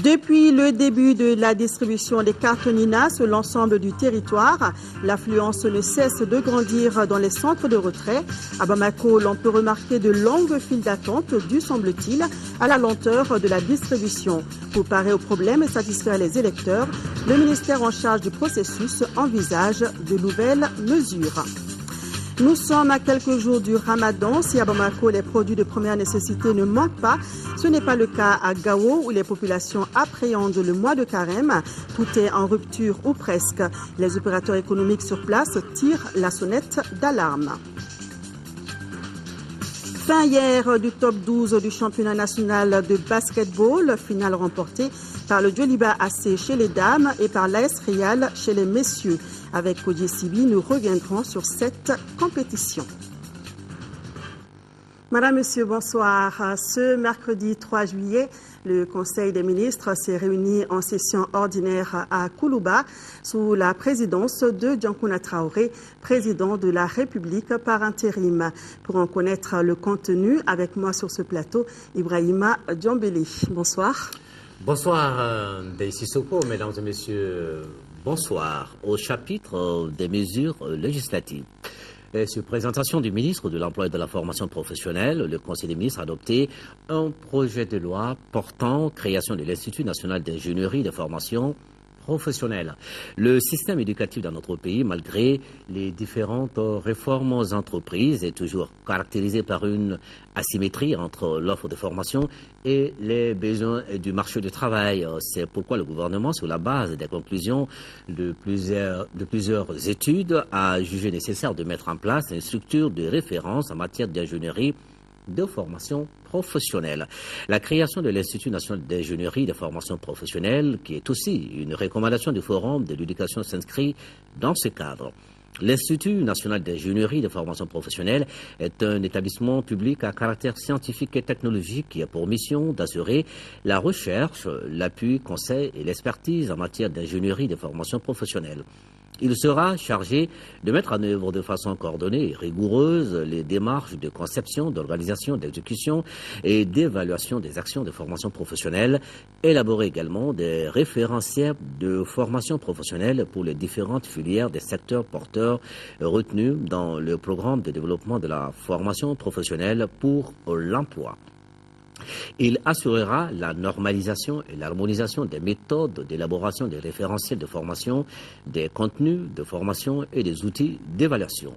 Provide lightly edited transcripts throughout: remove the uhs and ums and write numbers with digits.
Depuis le début de la distribution des cartes NINA sur l'ensemble du territoire, l'affluence ne cesse de grandir dans les centres de retrait. À Bamako, l'on peut remarquer de longues files d'attente dues, semble-t-il, à la lenteur de la distribution. Pour parer au problème et satisfaire les électeurs, le ministère en charge du processus envisage de nouvelles mesures. Nous sommes à quelques jours du Ramadan. Si à Bamako, les produits de première nécessité ne manquent pas, ce n'est pas le cas à Gao où les populations appréhendent le mois de carême. Tout est en rupture ou presque. Les opérateurs économiques sur place tirent la sonnette d'alarme. Fin hier du top 12 du championnat national de basketball, finale remportée par le Djoliba AC chez les dames et par l'AS Real chez les messieurs. Avec Kodje Sibi, nous reviendrons sur cette compétition. Madame, Monsieur, bonsoir. Ce mercredi 3 juillet, le Conseil des ministres s'est réuni en session ordinaire à Koulouba sous la présidence de Diankouna Traoré, président de la République par intérim. Pour en connaître le contenu, avec moi sur ce plateau, Ibrahima Diambélé. Bonsoir. Bonsoir, Daisy Soko, mesdames et messieurs. Bonsoir. Au chapitre des mesures législatives. Sur présentation du ministre de l'Emploi et de la Formation professionnelle, le Conseil des ministres a adopté un projet de loi portant création de l'Institut national d'ingénierie de formation professionnelle. Le système éducatif dans notre pays, malgré les différentes réformes entreprises, est toujours caractérisé par une asymétrie entre l'offre de formation et les besoins du marché du travail. C'est pourquoi le gouvernement, sur la base des conclusions de plusieurs études, a jugé nécessaire de mettre en place une structure de référence en matière d'ingénierie de formation professionnelle. La création de l'Institut national d'ingénierie de formation professionnelle, qui est aussi une recommandation du Forum de l'éducation, s'inscrit dans ce cadre. L'Institut national d'ingénierie de formation professionnelle est un établissement public à caractère scientifique et technologique qui a pour mission d'assurer la recherche, l'appui, conseil et l'expertise en matière d'ingénierie de formation professionnelle. Il sera chargé de mettre en œuvre de façon coordonnée et rigoureuse les démarches de conception, d'organisation, d'exécution et d'évaluation des actions de formation professionnelle, élaborer également des référentiels de formation professionnelle pour les différentes filières des secteurs porteurs retenus dans le programme de développement de la formation professionnelle pour l'emploi. Il assurera la normalisation et l'harmonisation des méthodes d'élaboration des référentiels de formation, des contenus de formation et des outils d'évaluation.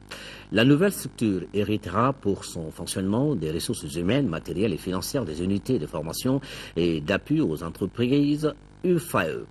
La nouvelle structure héritera pour son fonctionnement des ressources humaines, matérielles et financières des unités de formation et d'appui aux entreprises UFAE.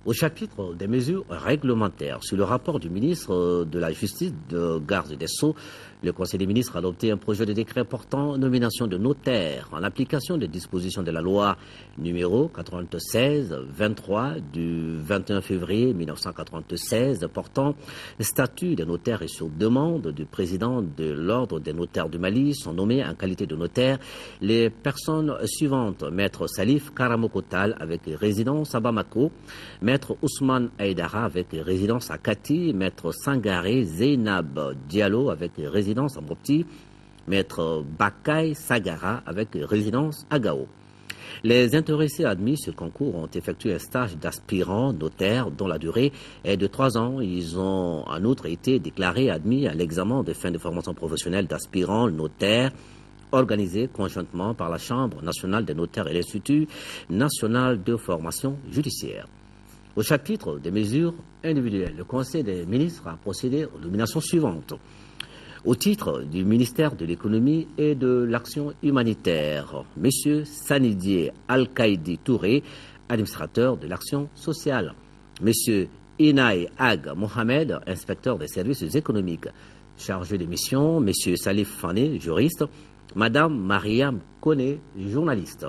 Au chapitre des mesures réglementaires, sur le rapport du ministre de la Justice, de Garde des Sceaux, le Conseil des ministres a adopté un projet de décret portant nomination de notaires en application des dispositions de la loi numéro 96-23 du 21 février 1996 portant statut des notaires et sur demande du président de l'Ordre des notaires du Mali sont nommés en qualité de notaires les personnes suivantes: Maître Salif Karamokotal avec résidence à Bamako, Maître Ousmane Aïdara avec résidence à Kati, Maître Sangaré Zeynab Diallo avec résidence à Mopti, Maître Bakay Sagara avec résidence à Gao. Les intéressés admis ce concours ont effectué un stage d'aspirant notaire dont la durée est de 3 ans. Ils ont en outre été déclarés admis à l'examen de fin de formation professionnelle d'aspirant notaire organisé conjointement par la Chambre nationale des notaires et l'Institut national de formation judiciaire. Au chapitre des mesures individuelles, le Conseil des ministres a procédé aux nominations suivantes. Au titre du ministère de l'économie et de l'action humanitaire, M. Sanidier Al-Kaïdi Touré, administrateur de l'action sociale. M. Inaï Ag Mohamed, inspecteur des services économiques. Chargé de mission, M. Salif Fane, juriste. Madame Mariam Kone, journaliste.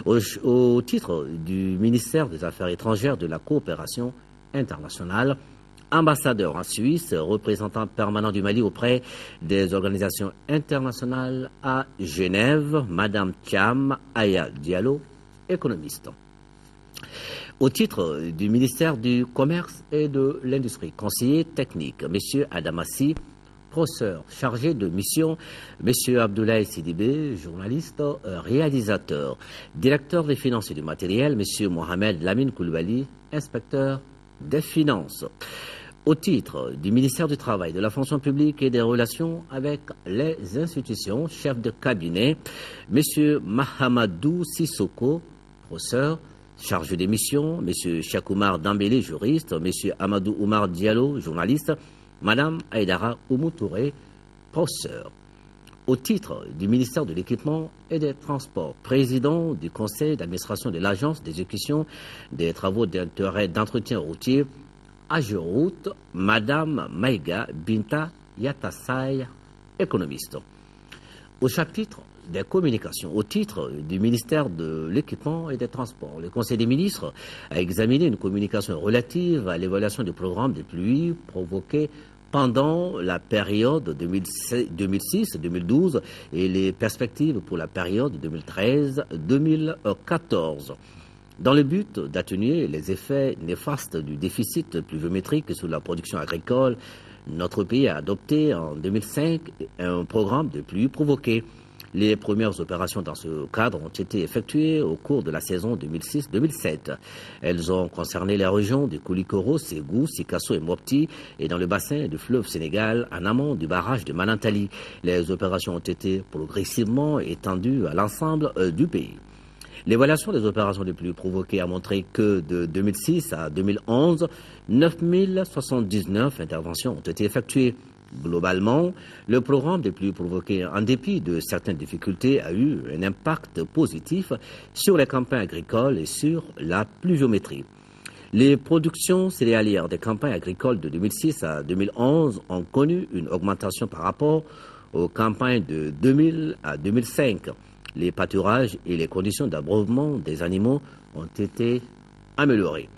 Au titre du ministère des Affaires étrangères, de la coopération internationale, ambassadeur en Suisse, représentant permanent du Mali auprès des organisations internationales à Genève, Madame Thiam Aya Diallo, économiste. Au titre du ministère du Commerce et de l'Industrie, conseiller technique, M. Adamassi professeur chargé de mission, M. Abdoulaye Sidibé, journaliste, réalisateur, directeur des finances et du matériel, M. Mohamed Lamine Koulibaly, inspecteur des finances. Au titre du ministère du Travail, de la fonction publique et des relations avec les institutions, chef de cabinet, M. Mahamadou Sissoko, professeur, chargé des missions, M. Cheikh-Oumar Dambélé, juriste, M. Amadou Oumar Diallo, journaliste, Mme Aïdara Oumou-Touré, professeur. Au titre du ministère de l'Équipement et des Transports, président du conseil d'administration de l'Agence d'exécution des travaux d'intérêt d'entretien routier, AGEROUTE, Madame Maïga Binta Yatassay, économiste. Au chapitre des communications, au titre du ministère de l'Équipement et des Transports, le Conseil des ministres a examiné une communication relative à l'évaluation du programme des pluies provoquées pendant la période 2006-2012 et les perspectives pour la période 2013-2014. Dans le but d'atténuer les effets néfastes du déficit pluviométrique sur la production agricole, notre pays a adopté en 2005 un programme de pluie provoquée. Les premières opérations dans ce cadre ont été effectuées au cours de la saison 2006-2007. Elles ont concerné les régions de Koulikoro, Ségou, Sikasso et Mopti et dans le bassin du fleuve Sénégal en amont du barrage de Manantali. Les opérations ont été progressivement étendues à l'ensemble du pays. L'évaluation des opérations de pluie provoquées a montré que de 2006 à 2011, 9079 interventions ont été effectuées. Globalement, le programme des pluies provoquées, en dépit de certaines difficultés, a eu un impact positif sur les campagnes agricoles et sur la pluviométrie. Les productions céréalières des campagnes agricoles de 2006 à 2011 ont connu une augmentation par rapport aux campagnes de 2000 à 2005. Les pâturages et les conditions d'abreuvement des animaux ont été améliorées.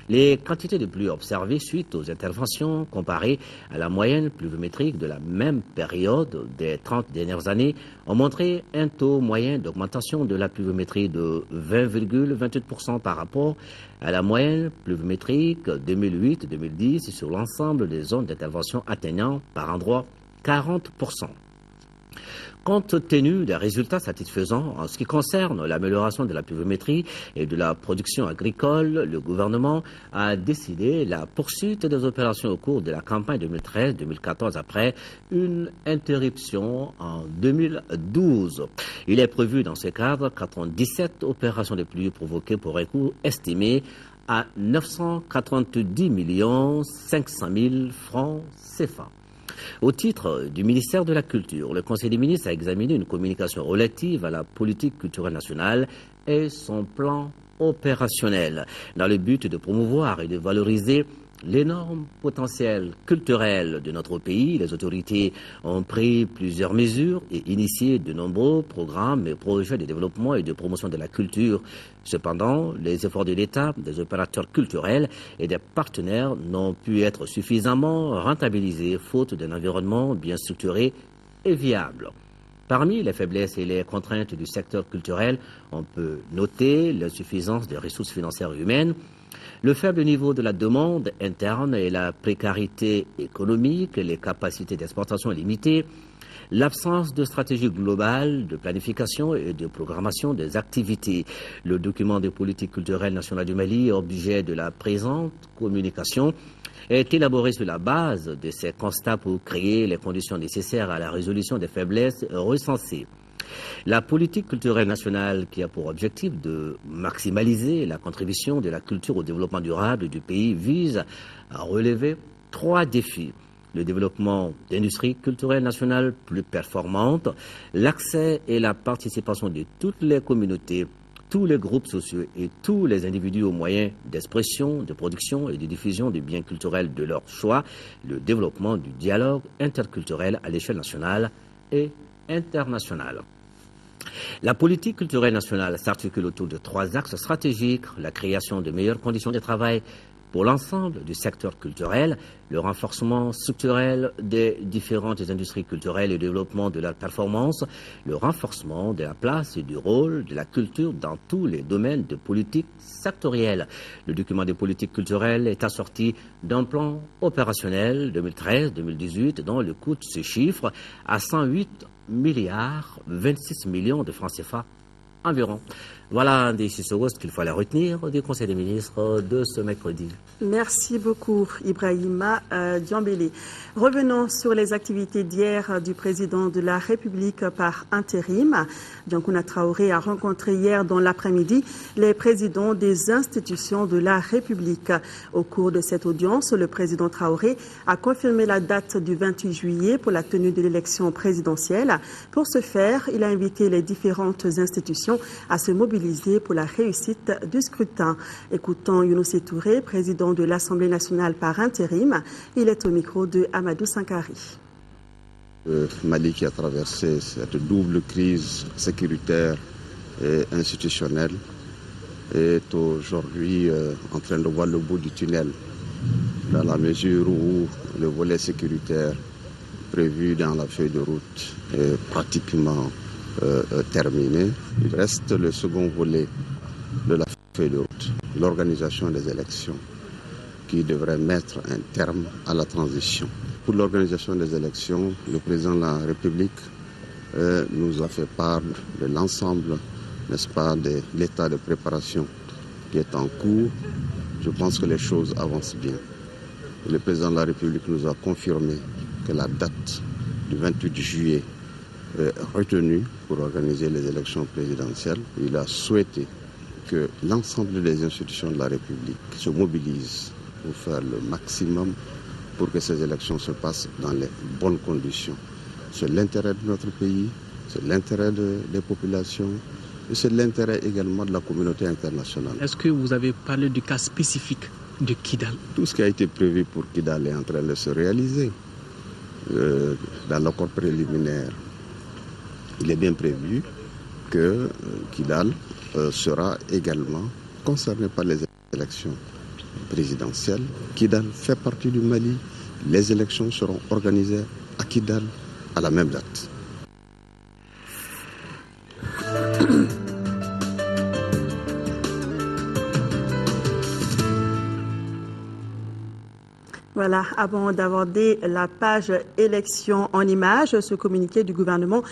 Les quantités de pluie observées suite aux interventions comparées à la moyenne pluviométrique de la même période des 30 dernières années ont montré un taux moyen d'augmentation de la pluviométrie de 20,28% par rapport à la moyenne pluviométrique 2008-2010 sur l'ensemble des zones d'intervention atteignant par endroits 40%. Compte tenu des résultats satisfaisants en ce qui concerne l'amélioration de la pluviométrie et de la production agricole, le gouvernement a décidé la poursuite des opérations au cours de la campagne 2013-2014 après une interruption en 2012. Il est prévu dans ce cadre 97 opérations de pluie provoquées pour un coût estimé à 990 500 000 francs CFA. Au titre du ministère de la Culture, le Conseil des ministres a examiné une communication relative à la politique culturelle nationale et son plan opérationnel, dans le but de promouvoir et de valoriser l'énorme potentiel culturel de notre pays. Les autorités ont pris plusieurs mesures et initié de nombreux programmes et projets de développement et de promotion de la culture. Cependant, les efforts de l'État, des opérateurs culturels et des partenaires n'ont pu être suffisamment rentabilisés faute d'un environnement bien structuré et viable. Parmi les faiblesses et les contraintes du secteur culturel, on peut noter l'insuffisance des ressources financières et humaines, le faible niveau de la demande interne et la précarité économique, les capacités d'exportation limitées, l'absence de stratégie globale de planification et de programmation des activités. Le document de politique culturelle nationale du Mali, objet de la présente communication, est élaboré sur la base de ces constats pour créer les conditions nécessaires à la résolution des faiblesses recensées. La politique culturelle nationale, qui a pour objectif de maximaliser la contribution de la culture au développement durable du pays, vise à relever 3 défis. Le développement d'industries culturelles nationales plus performantes, l'accès et la participation de toutes les communautés, tous les groupes sociaux et tous les individus aux moyens d'expression, de production et de diffusion des biens culturels de leur choix, le développement du dialogue interculturel à l'échelle nationale et internationale. La politique culturelle nationale s'articule autour de 3 axes stratégiques: la création de meilleures conditions de travail pour l'ensemble du secteur culturel, le renforcement structurel des différentes industries culturelles et le développement de la performance, le renforcement de la place et du rôle de la culture dans tous les domaines de politique sectorielle. Le document des politiques culturelles est assorti d'un plan opérationnel 2013-2018 dont le coût se chiffre à 108 milliards 26 millions de francs CFA environ. Voilà des Sissoko qu'il fallait retenir du Conseil des ministres de ce mercredi. Merci beaucoup, Ibrahima Diambélé. Revenons sur les activités d'hier du président de la République par intérim. Diankouna Traoré a rencontré hier dans l'après-midi les présidents des institutions de la République. Au cours de cette audience, le président Traoré a confirmé la date du 28 juillet pour la tenue de l'élection présidentielle. Pour ce faire, il a invité les différentes institutions à se mobiliser pour la réussite du scrutin. Écoutons Younoussé Touré, président de l'Assemblée nationale par intérim. Il est au micro de Amadou Sankari. Le Mali qui a traversé cette double crise sécuritaire et institutionnelle est aujourd'hui en train de voir le bout du tunnel, dans la mesure où le volet sécuritaire prévu dans la feuille de route est pratiquement terminé. Il reste le second volet de la feuille de route, l'organisation des élections, qui devrait mettre un terme à la transition. Pour l'organisation des élections, le président de la République nous a fait part de l'ensemble, n'est-ce pas, de l'état de préparation qui est en cours. Je pense que les choses avancent bien. Le président de la République nous a confirmé que la date du 28 juillet est retenue pour organiser les élections présidentielles. Il a souhaité que l'ensemble des institutions de la République se mobilisent pour faire le maximum pour que ces élections se passent dans les bonnes conditions. C'est l'intérêt de notre pays, c'est l'intérêt des populations et c'est l'intérêt également de la communauté internationale. Est-ce que vous avez parlé du cas spécifique de Kidal? Tout ce qui a été prévu pour Kidal est en train de se réaliser. Dans l'accord préliminaire, il est bien prévu que Kidal sera également concerné par les élections présidentielles. Kidal fait partie du Mali. Les élections seront organisées à Kidal à la même date. Voilà, avant d'aborder la page élection en images, ce communiqué du gouvernement,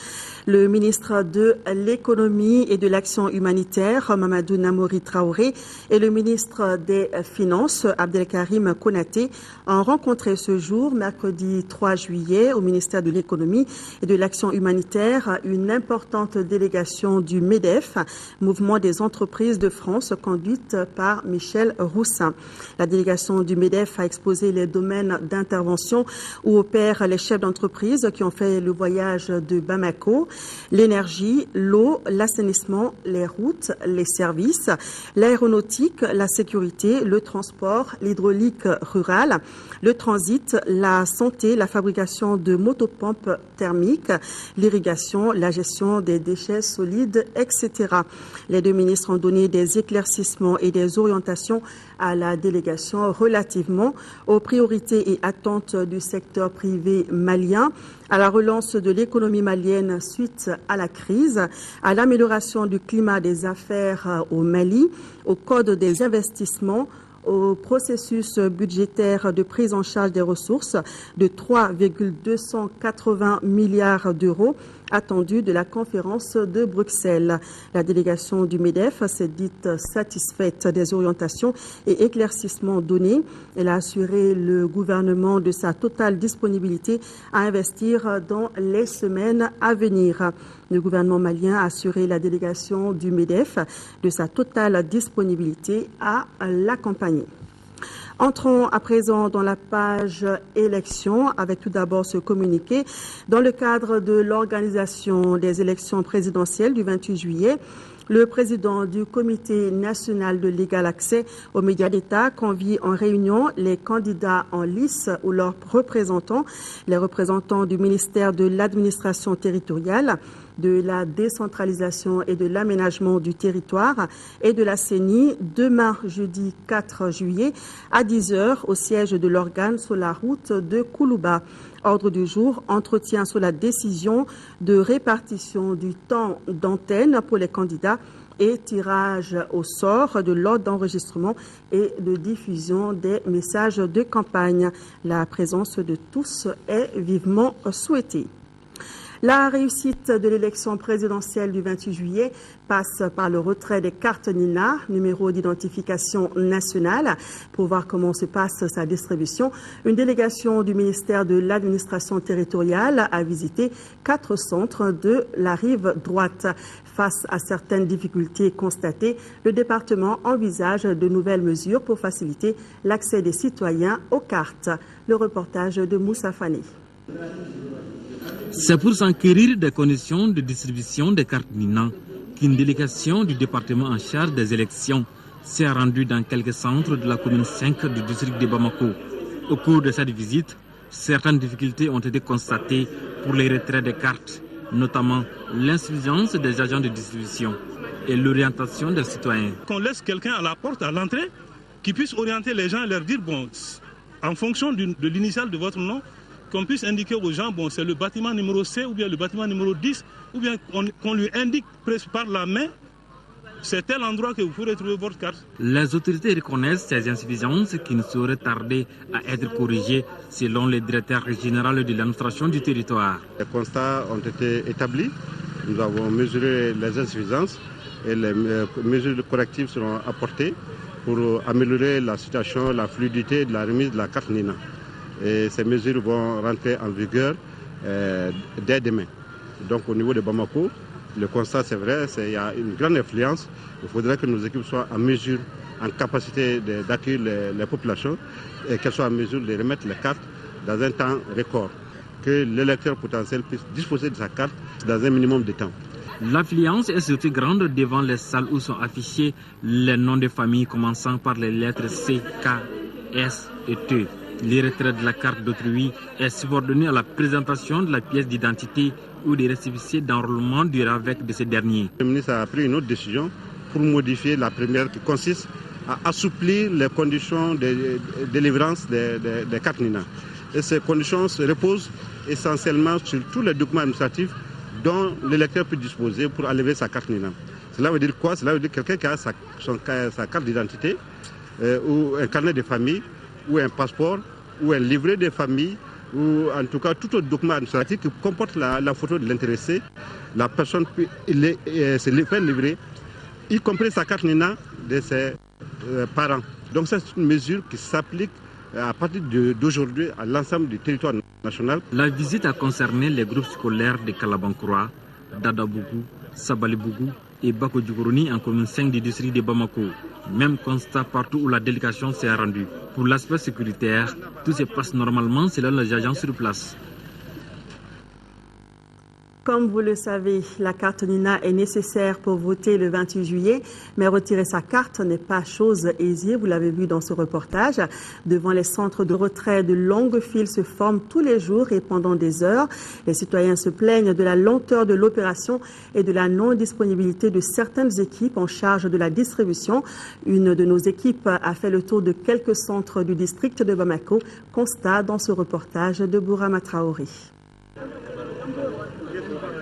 le ministre de l'économie et de l'action humanitaire, Mamadou Namouri Traoré, et le ministre des Finances, Abdelkarim Konaté, ont rencontré ce jour, mercredi 3 juillet, au ministère de l'économie et de l'action humanitaire, une importante délégation du MEDEF, Mouvement des entreprises de France, conduite par Michel Roussin. La délégation du MEDEF a exposé les domaines d'intervention où opèrent les chefs d'entreprise qui ont fait le voyage de Bamako: l'énergie, l'eau, l'assainissement, les routes, les services, l'aéronautique, la sécurité, le transport, l'hydraulique rurale, le transit, la santé, la fabrication de motopompes thermiques, l'irrigation, la gestion des déchets solides, etc. Les deux ministres ont donné des éclaircissements et des orientations à la délégation relativement aux priorités et attentes du secteur privé malien, à la relance de l'économie malienne suite à la crise, à l'amélioration du climat des affaires au Mali, au code des investissements, au processus budgétaire de prise en charge des ressources de 3,280 milliards d'euros attendu de la conférence de Bruxelles. La délégation du MEDEF s'est dite satisfaite des orientations et éclaircissements donnés. Elle a assuré le gouvernement de sa totale disponibilité à investir dans les semaines à venir. Le gouvernement malien a assuré la délégation du MEDEF de sa totale disponibilité à l'accompagner. Entrons à présent dans la page élections avec tout d'abord ce communiqué. Dans le cadre de l'organisation des élections présidentielles du 28 juillet, le président du Comité national de l'égal accès aux médias d'État convie en réunion les candidats en lice ou leurs représentants, les représentants du ministère de l'administration territoriale, de la décentralisation et de l'aménagement du territoire et de la CENI demain, jeudi 4 juillet, à 10h au siège de l'organe sur la route de Koulouba. Ordre du jour, entretien sur la décision de répartition du temps d'antenne pour les candidats et tirage au sort de l'ordre d'enregistrement et de diffusion des messages de campagne. La présence de tous est vivement souhaitée. La réussite de l'élection présidentielle du 28 juillet passe par le retrait des cartes NINA, numéro d'identification nationale. Pour voir comment se passe sa distribution, une délégation du ministère de l'administration territoriale a visité 4 centres de la rive droite. Face à certaines difficultés constatées, le département envisage de nouvelles mesures pour faciliter l'accès des citoyens aux cartes. Le reportage de Moussa Fani. C'est pour s'enquérir des conditions de distribution des cartes NINA qu'une délégation du département en charge des élections s'est rendue dans quelques centres de la commune 5 du district de Bamako. Au cours de cette visite, certaines difficultés ont été constatées pour les retraits des cartes, notamment l'insuffisance des agents de distribution et l'orientation des citoyens. Qu'on laisse quelqu'un à la porte, à l'entrée, qui puisse orienter les gens et leur dire, bon, en fonction de l'initiale de votre nom, qu'on puisse indiquer aux gens, bon, c'est le bâtiment numéro C ou bien le bâtiment numéro 10, ou bien qu'on lui indique presque par la main, c'est tel endroit que vous pourrez trouver votre carte. Les autorités reconnaissent ces insuffisances qui ne sauraient tarder à être corrigées selon le directeur général de l'administration du territoire. Les constats ont été établis, nous avons mesuré les insuffisances et les mesures correctives seront apportées pour améliorer la situation, la fluidité de la remise de la carte NINA. Et ces mesures vont rentrer en vigueur dès demain. Donc au niveau de Bamako, le constat c'est vrai, il y a une grande influence. Il faudrait que nos équipes soient en mesure, en capacité d'accueillir les populations et qu'elles soient en mesure de remettre les cartes dans un temps record. Que l'électeur potentiel puisse disposer de sa carte dans un minimum de temps. L'affluence est surtout grande devant les salles où sont affichés les noms de familles commençant par les lettres C, K, S et T. Le retrait de la carte d'autrui est subordonné à la présentation de la pièce d'identité ou des récépissés d'enrôlement du RAVEC de ces derniers. Le ministre a pris une autre décision pour modifier la première qui consiste à assouplir les conditions de délivrance des cartes NINA. Et ces conditions se reposent essentiellement sur tous les documents administratifs dont l'électeur peut disposer pour enlever sa carte NINA. Cela veut dire quoi? Cela veut dire quelqu'un qui a sa carte d'identité ou un carnet de famille ou un passeport ou un livret de famille ou en tout cas tout autre document administratif qui comporte la photo de l'intéressé. La personne peut se faire livrer, y compris sa carte NINA de ses parents. Donc c'est une mesure qui s'applique à partir d'aujourd'hui à l'ensemble du territoire national. La visite a concerné les groupes scolaires de Kalabankura, Dadabougou, Sabalibougou et Bako-Djougouroni en commune 5 du district de Bamako. Même constat partout où la délégation s'est rendue. Pour l'aspect sécuritaire, tout se passe normalement selon les agents sur place. Comme vous le savez, la carte NINA est nécessaire pour voter le 28 juillet, mais retirer sa carte n'est pas chose aisée. Vous l'avez vu dans ce reportage. Devant les centres de retrait, de longues files se forment tous les jours et pendant des heures. Les citoyens se plaignent de la lenteur de l'opération et de la non-disponibilité de certaines équipes en charge de la distribution. Une de nos équipes a fait le tour de quelques centres du district de Bamako. Constat dans ce reportage de Bourama Traoré.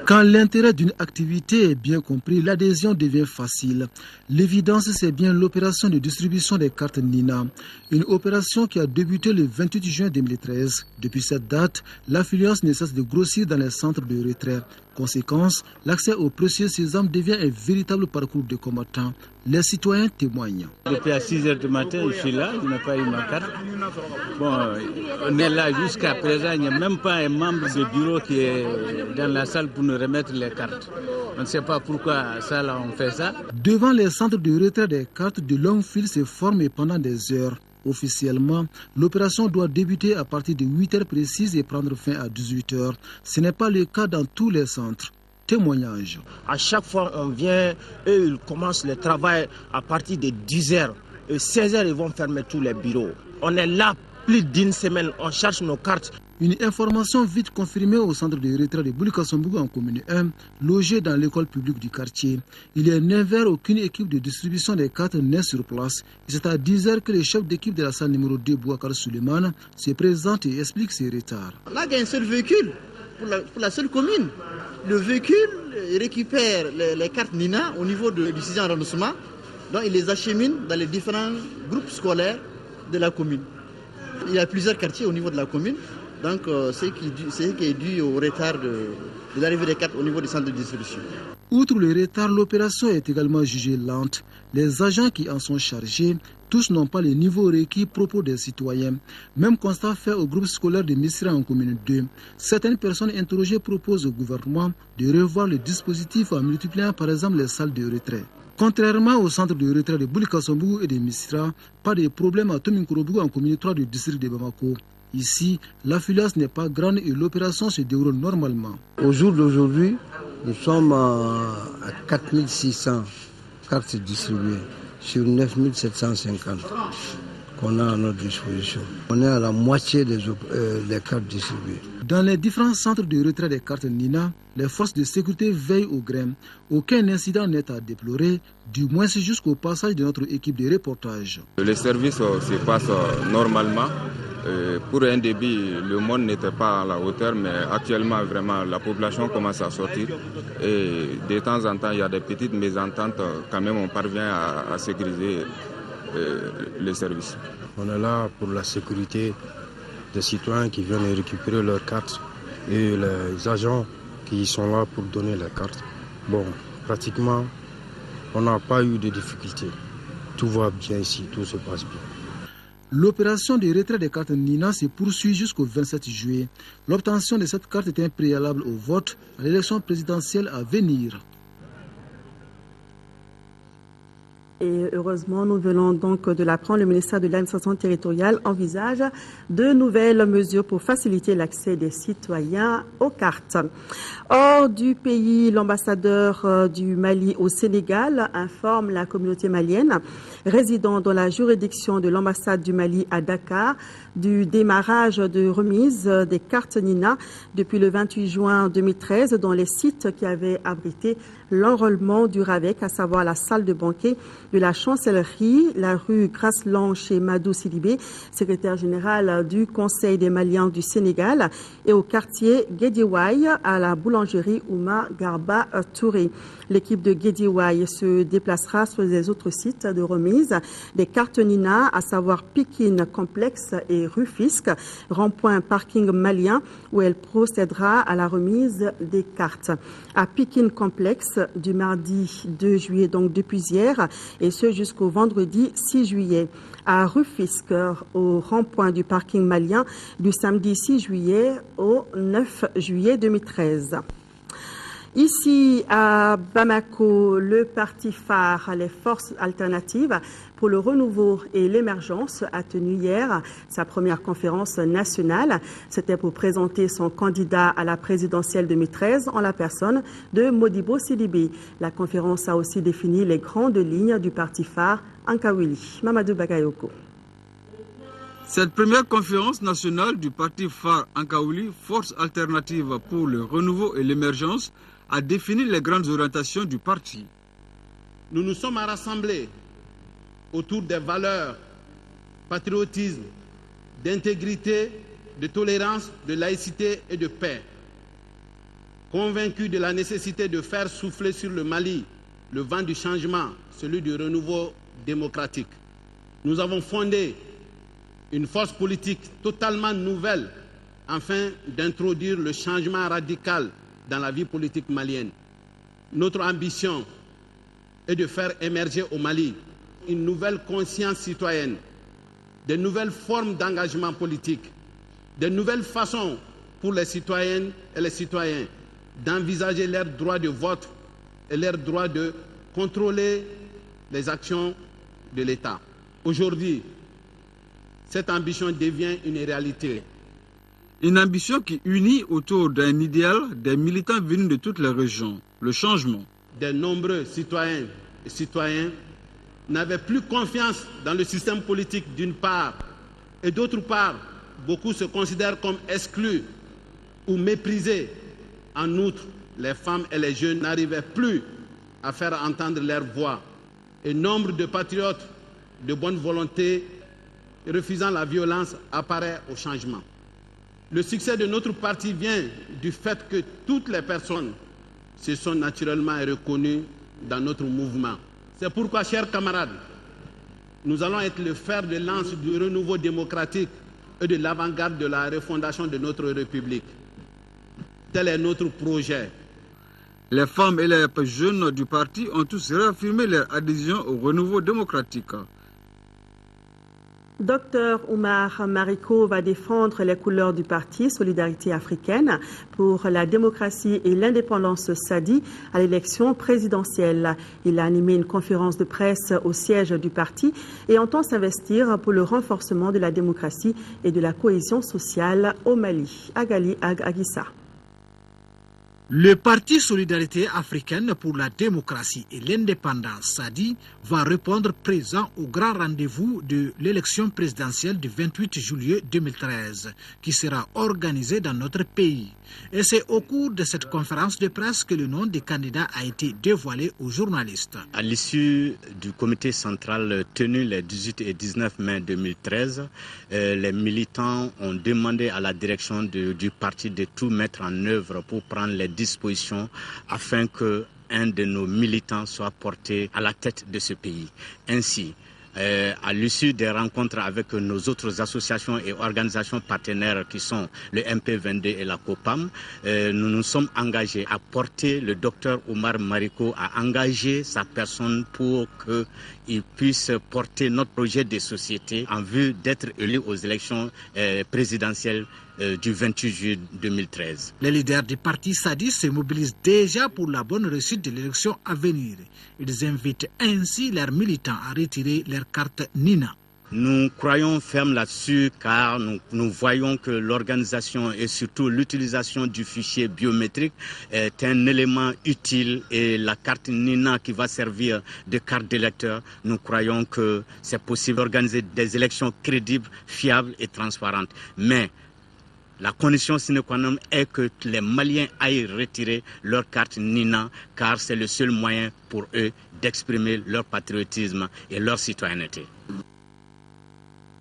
Quand l'intérêt d'une activité est bien compris, l'adhésion devient facile. L'évidence, c'est bien l'opération de distribution des cartes NINA. Une opération qui a débuté le 28 juin 2013. Depuis cette date, l'affluence ne cesse de grossir dans les centres de retrait. Conséquence, l'accès au précieux sésame devient un véritable parcours de combattants. Les citoyens témoignent. Depuis à 6h du matin, je suis là, je n'ai pas eu ma carte. Bon, on est là jusqu'à présent, il n'y a même pas un membre de bureau qui est dans la salle pour nous remettre les cartes. On ne sait pas pourquoi ça, là, on fait ça. Devant les centres de retrait des cartes, de longues files se forment pendant des heures. Officiellement, l'opération doit débuter à partir de 8h précises et prendre fin à 18h. Ce n'est pas le cas dans tous les centres. Témoignage. À chaque fois, on vient, eux, ils commencent le travail à partir de 10h. Et 16h, ils vont fermer tous les bureaux. On est là plus d'une semaine, on cherche nos cartes. Une information vite confirmée au centre de retrait de Boulikassombougou en commune 1, logé dans l'école publique du quartier. Il est 9h, aucune équipe de distribution des cartes n'est sur place. C'est à 10h que le chef d'équipe de la salle numéro 2, Bouakar Suleiman, se présente et explique ses retards. Là, il y a un seul véhicule pour la seule commune. Le véhicule récupère les cartes Nina au niveau du 6e arrondissement. Donc il les achemine dans les différents groupes scolaires de la commune. Il y a plusieurs quartiers au niveau de la commune. Donc c'est ce qui est dû au retard de l'arrivée des cartes au niveau du centre de distribution. Outre le retard, l'opération est également jugée lente. Les agents qui en sont chargés, tous n'ont pas les niveaux requis propos des citoyens. Même constat fait au groupe scolaire de Missira en commune 2. Certaines personnes interrogées proposent au gouvernement de revoir le dispositif en multipliant par exemple les salles de retrait. Contrairement au centre de retrait de Boulikassombougou et de Missira, pas de problème à Tominkourobou en commune 3 du district de Bamako. Ici, l'affluence n'est pas grande et l'opération se déroule normalement. Au jour d'aujourd'hui, nous sommes à 4600 cartes distribuées sur 9750 qu'on a à notre disposition. On est à la moitié des cartes distribuées. Dans les différents centres de retrait des cartes Nina, les forces de sécurité veillent au grain. Aucun incident n'est à déplorer, du moins jusqu'au passage de notre équipe de reportage. Le service se passe normalement. Pour un début, le monde n'était pas à la hauteur, mais actuellement, vraiment, la population commence à sortir. Et de temps en temps, il y a des petites mésententes. Quand même, on parvient à sécuriser les services. On est là pour la sécurité des citoyens qui viennent récupérer leurs cartes et les agents qui sont là pour donner les cartes. Bon, pratiquement, on n'a pas eu de difficultés. Tout va bien ici, tout se passe bien. L'opération de retrait des cartes Nina se poursuit jusqu'au 27 juillet. L'obtention de cette carte est un préalable au vote à l'élection présidentielle à venir. Et heureusement, nous venons donc de l'apprendre, le ministère de l'administration territoriale envisage de nouvelles mesures pour faciliter l'accès des citoyens aux cartes. Hors du pays, l'ambassadeur du Mali au Sénégal informe la communauté malienne résidant dans la juridiction de l'ambassade du Mali à Dakar du démarrage de remise des cartes Nina depuis le 28 juin 2013 dans les sites qui avaient abrité l'enrôlement du RAVEC, à savoir la salle de banquet de la chancellerie, la rue Grasland chez Madou Sidibé, secrétaire général du Conseil des Maliens du Sénégal, et au quartier Guédiouaï à la boulangerie Oumar Garba Touré. L'équipe de Guédiouaï se déplacera sur les autres sites de remise des cartes Nina, à savoir Pikine Complexe et Rufisque, rond-point parking malien, où elle procédera à la remise des cartes. À Pikine Complexe, du mardi 2 juillet, donc depuis hier, et ce jusqu'au vendredi 6 juillet. À Rufisque, au rond-point du parking malien, du samedi 6 juillet au 9 juillet 2013. Ici, à Bamako, le parti phare, les forces alternatives pour le renouveau et l'émergence, a tenu hier sa première conférence nationale. C'était pour présenter son candidat à la présidentielle 2013 en la personne de Modibo Sidibé. La conférence a aussi défini les grandes lignes du parti phare Ankawili. Mamadou Bagayoko. Cette première conférence nationale du parti phare Ankawili, Force alternative pour le renouveau et l'émergence, a défini les grandes orientations du parti. Nous nous sommes rassemblés autour des valeurs, patriotisme, d'intégrité, de tolérance, de laïcité et de paix. Convaincus de la nécessité de faire souffler sur le Mali le vent du changement, celui du renouveau démocratique. Nous avons fondé une force politique totalement nouvelle afin d'introduire le changement radical dans la vie politique malienne. Notre ambition est de faire émerger au Mali une nouvelle conscience citoyenne, de nouvelles formes d'engagement politique, de nouvelles façons pour les citoyennes et les citoyens d'envisager leur droit de vote et leur droit de contrôler les actions de l'État. Aujourd'hui, cette ambition devient une réalité. Une ambition qui unit autour d'un idéal des militants venus de toutes les régions, le changement. De nombreux citoyens et citoyennes n'avaient plus confiance dans le système politique d'une part, et d'autre part, beaucoup se considèrent comme exclus ou méprisés. En outre, les femmes et les jeunes n'arrivaient plus à faire entendre leur voix. Et nombre de patriotes de bonne volonté refusant la violence apparaît au changement. Le succès de notre parti vient du fait que toutes les personnes se sont naturellement reconnues dans notre mouvement. C'est pourquoi, chers camarades, nous allons être le fer de lance du renouveau démocratique et de l'avant-garde de la refondation de notre République. Tel est notre projet. Les femmes et les jeunes du parti ont tous réaffirmé leur adhésion au renouveau démocratique. Docteur Oumar Mariko va défendre les couleurs du parti Solidarité africaine pour la démocratie et l'indépendance SADI à l'élection présidentielle. Il a animé une conférence de presse au siège du parti et entend s'investir pour le renforcement de la démocratie et de la cohésion sociale au Mali. Agali Agissa. Le Parti Solidarité africaine pour la démocratie et l'indépendance, SADI, va répondre présent au grand rendez-vous de l'élection présidentielle du 28 juillet 2013, qui sera organisée dans notre pays. Et c'est au cours de cette conférence de presse que le nom des candidats a été dévoilé aux journalistes. À l'issue du comité central tenu les 18 et 19 mai 2013, les militants ont demandé à la direction du parti de tout mettre en œuvre pour prendre les dispositions afin que un de nos militants soit porté à la tête de ce pays. Ainsi, à l'issue des rencontres avec nos autres associations et organisations partenaires qui sont le MP22 et la COPAM, nous nous sommes engagés à porter le docteur Oumar Mariko, à engager sa personne pour qu'il puisse porter notre projet de société en vue d'être élu aux élections présidentielles du 28 juillet 2013. Les leaders du parti SADI se mobilisent déjà pour la bonne réussite de l'élection à venir. Ils invitent ainsi leurs militants à retirer leur carte Nina. Nous croyons ferme là-dessus car nous voyons que l'organisation et surtout l'utilisation du fichier biométrique est un élément utile et la carte Nina qui va servir de carte d'électeur, nous croyons que c'est possible d'organiser des élections crédibles, fiables et transparentes. Mais la condition sine qua non est que les Maliens aillent retirer leur carte Nina car c'est le seul moyen pour eux d'exprimer leur patriotisme et leur citoyenneté.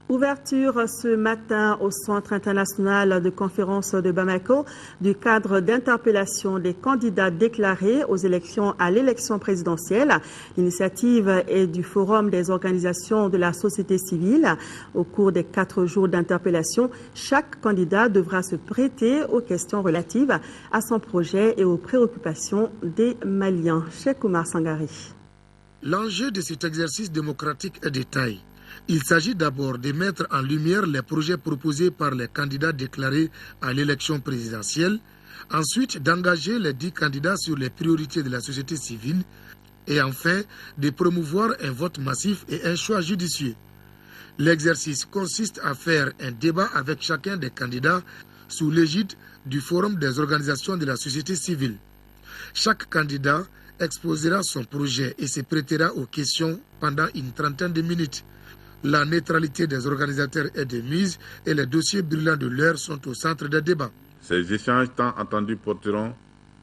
Ouverture ce matin au Centre international de conférence de Bamako du cadre d'interpellation des candidats déclarés aux élections à l'élection présidentielle. L'initiative est du Forum des organisations de la société civile. Au cours des 4 jours d'interpellation, chaque candidat devra se prêter aux questions relatives à son projet et aux préoccupations des Maliens. Cheikh Oumar Sangari. L'enjeu de cet exercice démocratique est de taille. Il s'agit d'abord de mettre en lumière les projets proposés par les candidats déclarés à l'élection présidentielle, ensuite d'engager les 10 candidats sur les priorités de la société civile et enfin de promouvoir un vote massif et un choix judicieux. L'exercice consiste à faire un débat avec chacun des candidats sous l'égide du Forum des organisations de la société civile. Chaque candidat exposera son projet et se prêtera aux questions pendant une trentaine de minutes. La neutralité des organisateurs est de mise et les dossiers brûlants de l'heure sont au centre des débats. Ces échanges tant entendus porteront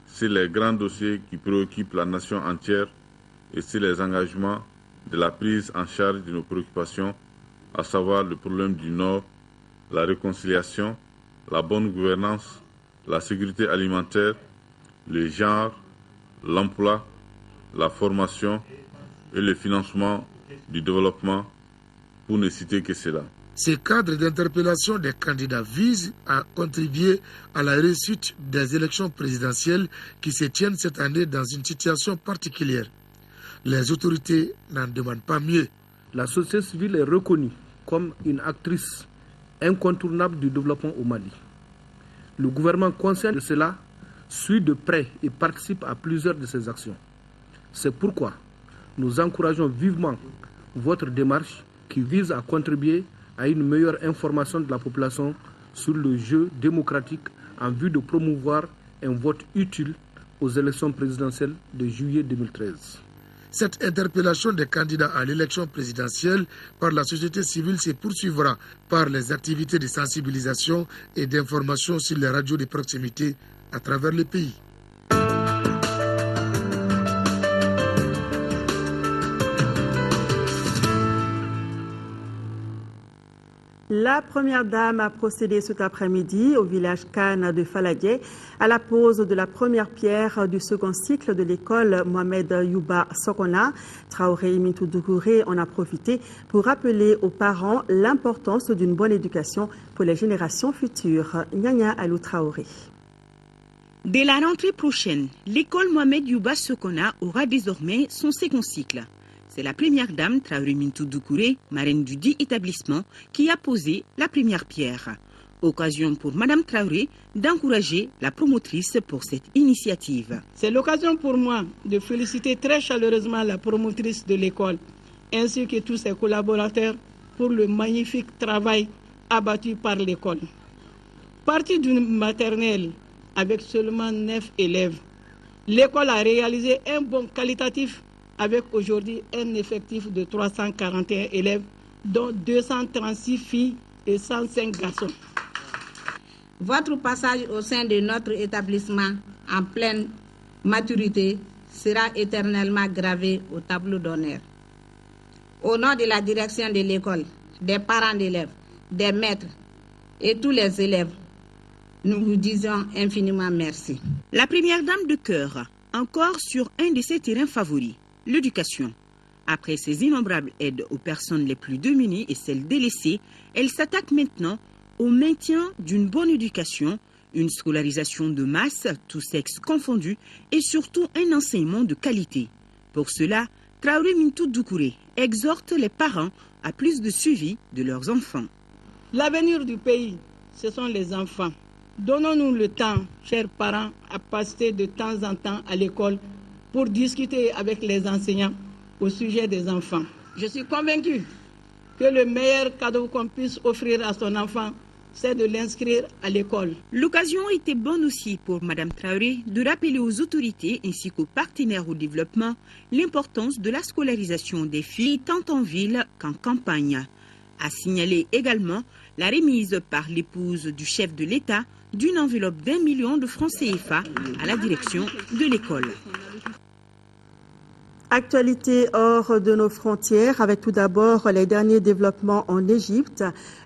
sur les grands dossiers qui préoccupent la nation entière et sur les engagements de la prise en charge de nos préoccupations, à savoir le problème du Nord, la réconciliation, la bonne gouvernance, la sécurité alimentaire, le genre, l'emploi, la formation et le financement du développement, pour ne citer que cela. Ces cadres d'interpellation des candidats visent à contribuer à la réussite des élections présidentielles qui se tiennent cette année dans une situation particulière. Les autorités n'en demandent pas mieux. La société civile est reconnue comme une actrice incontournable du développement au Mali. Le gouvernement conscient de cela suit de près et participe à plusieurs de ces actions. C'est pourquoi nous encourageons vivement votre démarche qui vise à contribuer à une meilleure information de la population sur le jeu démocratique en vue de promouvoir un vote utile aux élections présidentielles de juillet 2013. Cette interpellation des candidats à l'élection présidentielle par la société civile se poursuivra par les activités de sensibilisation et d'information sur les radios de proximité à travers le pays. La première dame a procédé cet après-midi au village Kane de Faladje à la pose de la première pierre du second cycle de l'école Mohamed Yuba Sokona. Traoré Mintou Dougouré en a profité pour rappeler aux parents l'importance d'une bonne éducation pour les générations futures. Nyanya Alou Traoré. Dès la rentrée prochaine, l'école Mohamed Yuba Sokona aura désormais son second cycle. C'est la première dame, Traoré Mintou Dougouré, marraine du dit établissement, qui a posé la première pierre. Occasion pour Madame Traoré d'encourager la promotrice pour cette initiative. C'est l'occasion pour moi de féliciter très chaleureusement la promotrice de l'école, ainsi que tous ses collaborateurs pour le magnifique travail abattu par l'école. Partie d'une maternelle avec seulement 9 élèves, l'école a réalisé un bond qualitatif avec aujourd'hui un effectif de 341 élèves, dont 236 filles et 105 garçons. Votre passage au sein de notre établissement en pleine maturité sera éternellement gravé au tableau d'honneur. Au nom de la direction de l'école, des parents d'élèves, des maîtres et tous les élèves, nous vous disons infiniment merci. La première dame de cœur, encore sur un de ses terrains favoris, l'éducation. Après ses innombrables aides aux personnes les plus démunies et celles délaissées, elle s'attaque maintenant au maintien d'une bonne éducation, une scolarisation de masse, tous sexes confondus, et surtout un enseignement de qualité. Pour cela, Traoré Mintou Dougouré exhorte les parents à plus de suivi de leurs enfants. L'avenir du pays, ce sont les enfants. Donnons-nous le temps, chers parents, à passer de temps en temps à l'école pour discuter avec les enseignants au sujet des enfants. Je suis convaincue que le meilleur cadeau qu'on puisse offrir à son enfant, c'est de l'inscrire à l'école. L'occasion était bonne aussi pour Mme Traoré de rappeler aux autorités ainsi qu'aux partenaires au développement l'importance de la scolarisation des filles tant en ville qu'en campagne. A signaler également la remise par l'épouse du chef de l'État d'une enveloppe d'1 million de francs CFA à la direction de l'école. Actualité hors de nos frontières, avec tout d'abord les derniers développements en Égypte.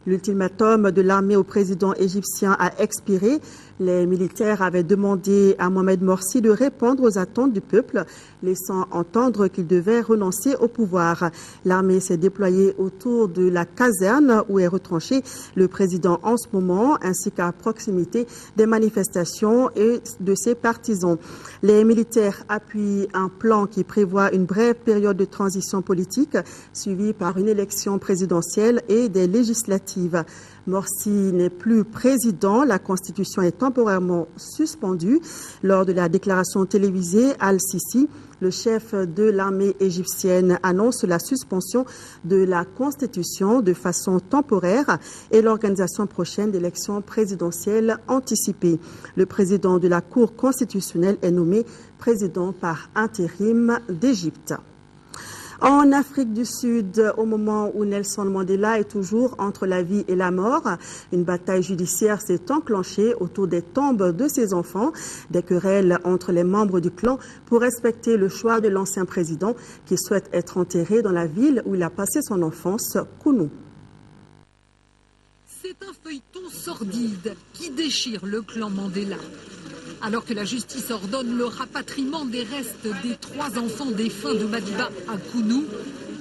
L'ultimatum de l'armée au président égyptien a expiré. Les militaires avaient demandé à Mohamed Morsi de répondre aux attentes du peuple, laissant entendre qu'il devait renoncer au pouvoir. L'armée s'est déployée autour de la caserne où est retranché le président en ce moment, ainsi qu'à proximité des manifestations et de ses partisans. Les militaires appuient un plan qui prévoit une brève période de transition politique, suivie par une élection présidentielle et des législatives. Morsi n'est plus président, la constitution est temporairement suspendue. Lors de la déclaration télévisée, Al-Sisi, le chef de l'armée égyptienne, annonce la suspension de la constitution de façon temporaire et l'organisation prochaine d'élections présidentielles anticipées. Le président de la Cour constitutionnelle est nommé président par intérim d'Égypte. En Afrique du Sud, au moment où Nelson Mandela est toujours entre la vie et la mort, une bataille judiciaire s'est enclenchée autour des tombes de ses enfants, des querelles entre les membres du clan pour respecter le choix de l'ancien président qui souhaite être enterré dans la ville où il a passé son enfance, Kounou. C'est un feuilleton sordide qui déchire le clan Mandela. Alors que la justice ordonne le rapatriement des restes des 3 enfants défunts de Madiba à Kounou,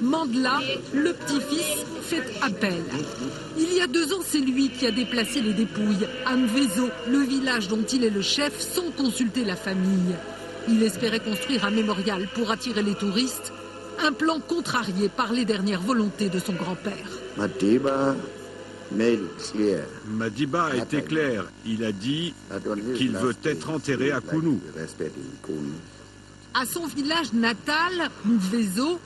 Mandela, le petit-fils, fait appel. Il y a 2 ans, c'est lui qui a déplacé les dépouilles à Mvezo, le village dont il est le chef, sans consulter la famille. Il espérait construire un mémorial pour attirer les touristes, un plan contrarié par les dernières volontés de son grand-père. Madiba a été clair. Il a dit qu'il veut être enterré à Kounou. À son village natal, Mvezo,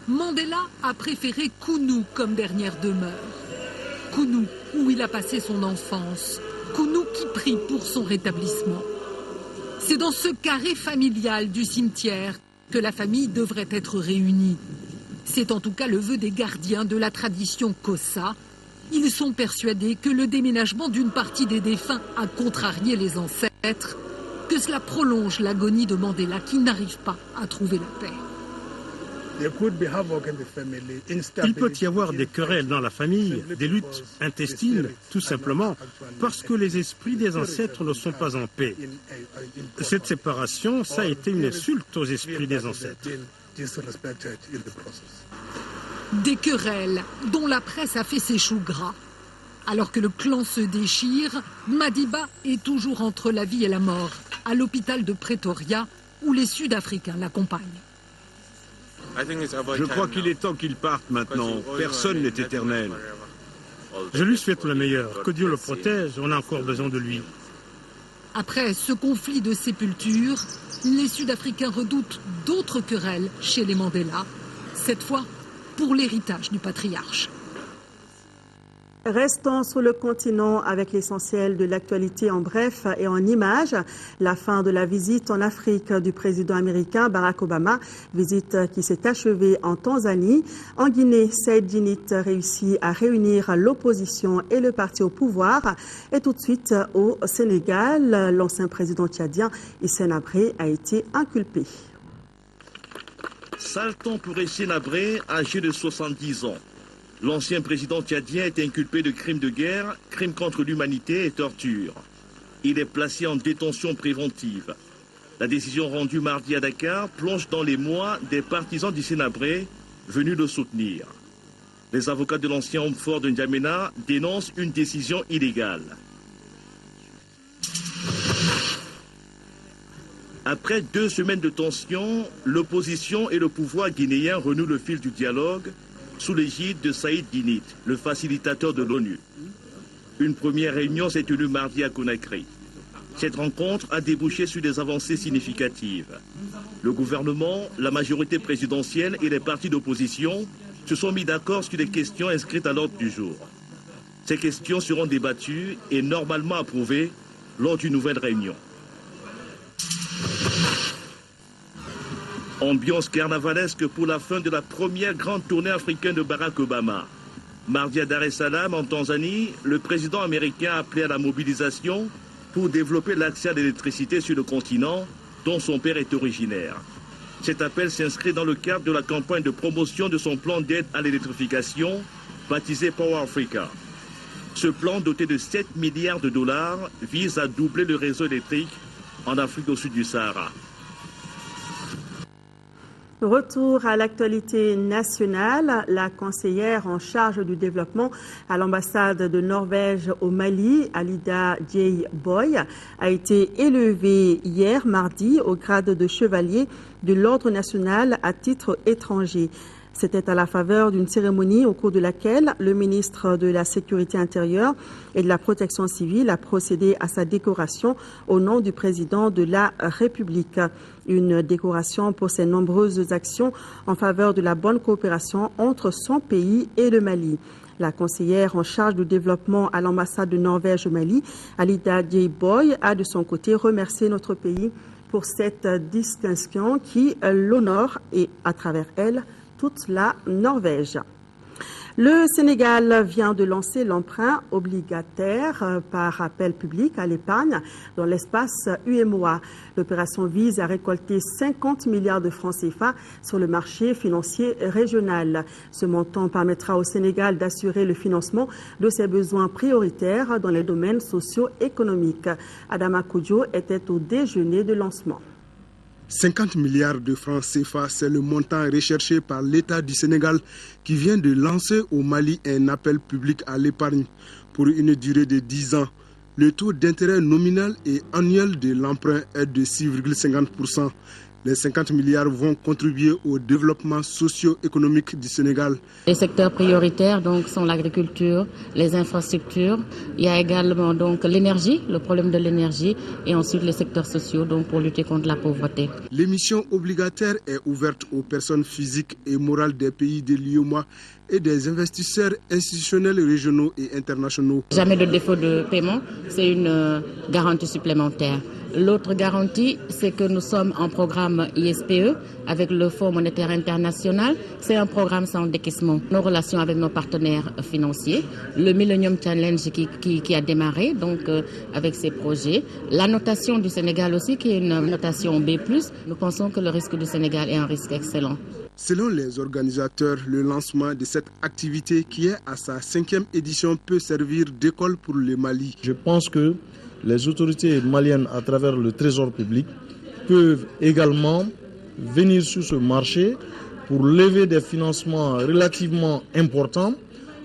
Mandela a préféré Kounou comme dernière demeure. Kounou, où il a passé son enfance. Kounou qui prie pour son rétablissement. C'est dans ce carré familial du cimetière que la famille devrait être réunie. C'est en tout cas le vœu des gardiens de la tradition Xhosa. Ils sont persuadés que le déménagement d'une partie des défunts a contrarié les ancêtres, que cela prolonge l'agonie de Mandela qui n'arrive pas à trouver la paix. Il peut y avoir des querelles dans la famille, des luttes intestines, tout simplement parce que les esprits des ancêtres ne sont pas en paix. Cette séparation, ça a été une insulte aux esprits des ancêtres. Des querelles dont la presse a fait ses choux gras. Alors que le clan se déchire, Madiba est toujours entre la vie et la mort, à l'hôpital de Pretoria, où les Sud-Africains l'accompagnent. Je crois qu'il est temps qu'il parte maintenant. Personne n'est éternel. Je lui souhaite le meilleur. Que Dieu le protège, on a encore besoin de lui. Après ce conflit de sépulture, les Sud-Africains redoutent d'autres querelles chez les Mandela, cette fois pour l'héritage du patriarche. Restons sur le continent avec l'essentiel de l'actualité en bref et en images. La fin de la visite en Afrique du président américain Barack Obama, visite qui s'est achevée en Tanzanie. En Guinée, Saïd Djinnit réussit à réunir l'opposition et le parti au pouvoir. Et tout de suite au Sénégal, l'ancien président tchadien Hissène Habré a été inculpé. Sale temps pour Hissène Habré, âgé de 70 ans. L'ancien président tchadien est inculpé de crimes de guerre, crimes contre l'humanité et torture. Il est placé en détention préventive. La décision rendue mardi à Dakar plonge dans les mois des partisans d'Hissène Habré venus le soutenir. Les avocats de l'ancien homme fort de N'Djamena dénoncent une décision illégale. Après 2 semaines de tension, l'opposition et le pouvoir guinéen renouent le fil du dialogue sous l'égide de Saïd Djinnit, le facilitateur de l'ONU. Une première réunion s'est tenue mardi à Conakry. Cette rencontre a débouché sur des avancées significatives. Le gouvernement, la majorité présidentielle et les partis d'opposition se sont mis d'accord sur les questions inscrites à l'ordre du jour. Ces questions seront débattues et normalement approuvées lors d'une nouvelle réunion. Ambiance carnavalesque pour la fin de la première grande tournée africaine de Barack Obama. Mardi à Dar es Salaam, en Tanzanie, le président américain a appelé à la mobilisation pour développer l'accès à l'électricité sur le continent, dont son père est originaire. Cet appel s'inscrit dans le cadre de la campagne de promotion de son plan d'aide à l'électrification, baptisé Power Africa. Ce plan, doté de 7 milliards de dollars, vise à doubler le réseau électrique en Afrique au sud du Sahara. Retour à l'actualité nationale. La conseillère en charge du développement à l'ambassade de Norvège au Mali, Alida J. Boy, a été élevée hier mardi au grade de chevalier de l'Ordre national à titre étranger. C'était à la faveur d'une cérémonie au cours de laquelle le ministre de la Sécurité intérieure et de la Protection civile a procédé à sa décoration au nom du président de la République. Une décoration pour ses nombreuses actions en faveur de la bonne coopération entre son pays et le Mali. La conseillère en charge du développement à l'ambassade de Norvège au Mali, Alida J. Boy, a de son côté remercié notre pays pour cette distinction qui l'honore et, à travers elle, toute la Norvège. Le Sénégal vient de lancer l'emprunt obligataire par appel public à l'épargne dans l'espace UEMOA. L'opération vise à récolter 50 milliards de francs CFA sur le marché financier régional. Ce montant permettra au Sénégal d'assurer le financement de ses besoins prioritaires dans les domaines socio-économiques. Adama Koudjo était au déjeuner de lancement. 50 milliards de francs CFA, c'est le montant recherché par l'État du Sénégal qui vient de lancer au Mali un appel public à l'épargne pour une durée de 10 ans. Le taux d'intérêt nominal et annuel de l'emprunt est de 6,50%. Les 50 milliards vont contribuer au développement socio-économique du Sénégal. Les secteurs prioritaires donc, sont l'agriculture, les infrastructures. Il y a également donc l'énergie, le problème de l'énergie, et ensuite les secteurs sociaux donc, pour lutter contre la pauvreté. L'émission obligataire est ouverte aux personnes physiques et morales des pays de l'UEMOA et des investisseurs institutionnels régionaux et internationaux. Jamais de défaut de paiement, c'est une garantie supplémentaire. L'autre garantie, c'est que nous sommes en programme ISPE avec le Fonds monétaire international. C'est un programme sans décaissement. Nos relations avec nos partenaires financiers, le Millennium Challenge qui a démarré donc avec ces projets. La notation du Sénégal aussi, qui est une notation B+. Nous pensons que le risque du Sénégal est un risque excellent. Selon les organisateurs, le lancement de cette activité qui est à sa 5e édition peut servir d'école pour le Mali. Je pense que les autorités maliennes, à travers le Trésor public, peuvent également venir sur ce marché pour lever des financements relativement importants